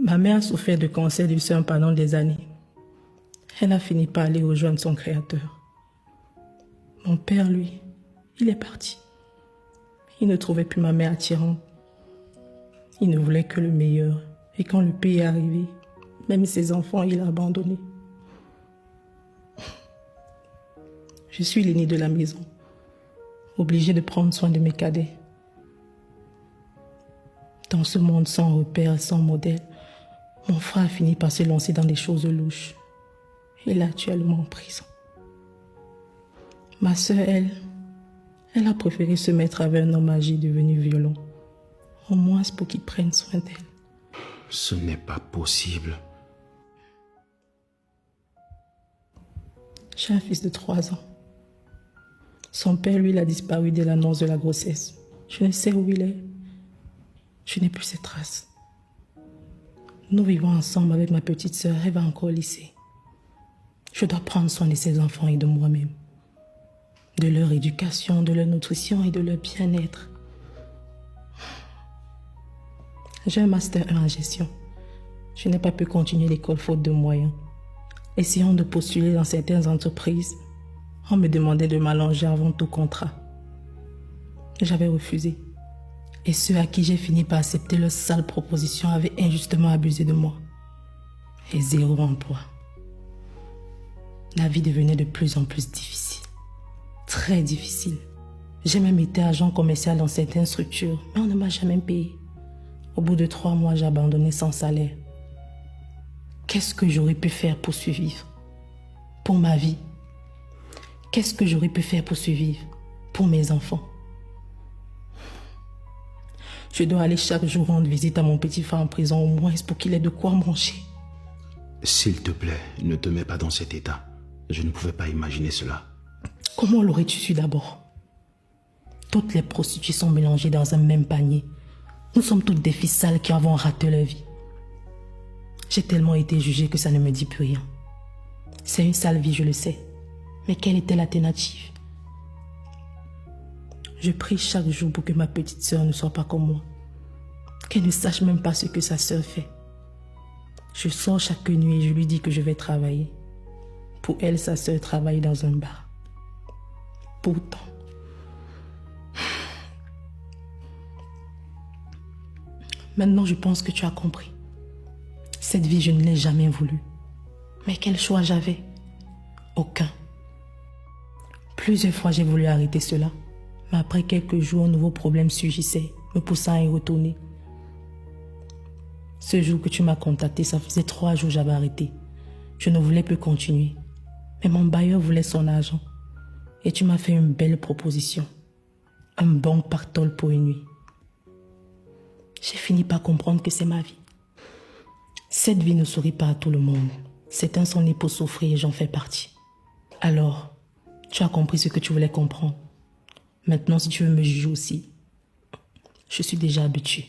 Ma mère a souffert de cancer du sein pendant des années. Elle a fini par aller rejoindre son créateur. Mon père, lui, il est parti. Il ne trouvait plus ma mère attirante. Il ne voulait que le meilleur. Et quand le pays est arrivé, même ses enfants, il a abandonné. Je suis l'aînée de la maison, obligée de prendre soin de mes cadets. Dans ce monde sans repère, sans modèle, mon frère a fini par se lancer dans des choses louches. Il est actuellement en prison. Ma sœur, elle a préféré se mettre avec un homme âgé devenu violent. Au moins pour qu'il prenne soin d'elle. Ce n'est pas possible. J'ai un fils de 3 ans. Son père, lui, il a disparu dès l'annonce de la grossesse. Je ne sais où il est. Je n'ai plus ses traces. Nous vivons ensemble avec ma petite sœur. Elle va encore au lycée. Je dois prendre soin de ses enfants et de moi-même. De leur éducation, de leur nutrition et de leur bien-être. J'ai un master 1 en gestion. Je n'ai pas pu continuer l'école faute de moyens. Essayant de postuler dans certaines entreprises, on me demandait de m'allonger avant tout contrat. J'avais refusé. Et ceux à qui j'ai fini par accepter leur sale proposition avaient injustement abusé de moi. Et 0 emploi. La vie devenait de plus en plus difficile. Très difficile. J'ai même été agent commercial dans certaines structures, mais on ne m'a jamais payé. Au bout de 3 mois, j'ai abandonné sans salaire. Qu'est-ce que j'aurais pu faire pour survivre? Pour ma vie? Qu'est-ce que j'aurais pu faire pour survivre? Pour mes enfants? Je dois aller chaque jour rendre visite à mon petit frère en prison, au moins pour qu'il ait de quoi manger. S'il te plaît, ne te mets pas dans cet état. Je ne pouvais pas imaginer cela. Comment l'aurais-tu su d'abord? Toutes les prostituées sont mélangées dans un même panier. Nous sommes toutes des filles sales qui avons raté leur vie. J'ai tellement été jugée que ça ne me dit plus rien. C'est une sale vie, je le sais. Mais quelle était l'alternative? Je prie chaque jour pour que ma petite sœur ne soit pas comme moi. Qu'elle ne sache même pas ce que sa sœur fait. Je sors chaque nuit et je lui dis que je vais travailler. Pour elle, sa sœur travaille dans un bar. Pourtant, maintenant je pense que tu as compris. Cette vie, je ne l'ai jamais voulu. Mais quel choix j'avais? Aucun. Plusieurs fois, j'ai voulu arrêter cela. Mais après quelques jours, un nouveau problème surgissait, me poussant à y retourner. Ce jour que tu m'as contacté, ça faisait 3 jours que j'avais arrêté. Je ne voulais plus continuer. Mais mon bailleur voulait son argent. Et tu m'as fait une belle proposition. Un bon pactole pour une nuit. J'ai fini par comprendre que c'est ma vie. Cette vie ne sourit pas à tout le monde. Certains sont nés pour souffrir et j'en fais partie. Alors, tu as compris ce que tu voulais comprendre. Maintenant, si tu veux me juger aussi, je suis déjà habituée.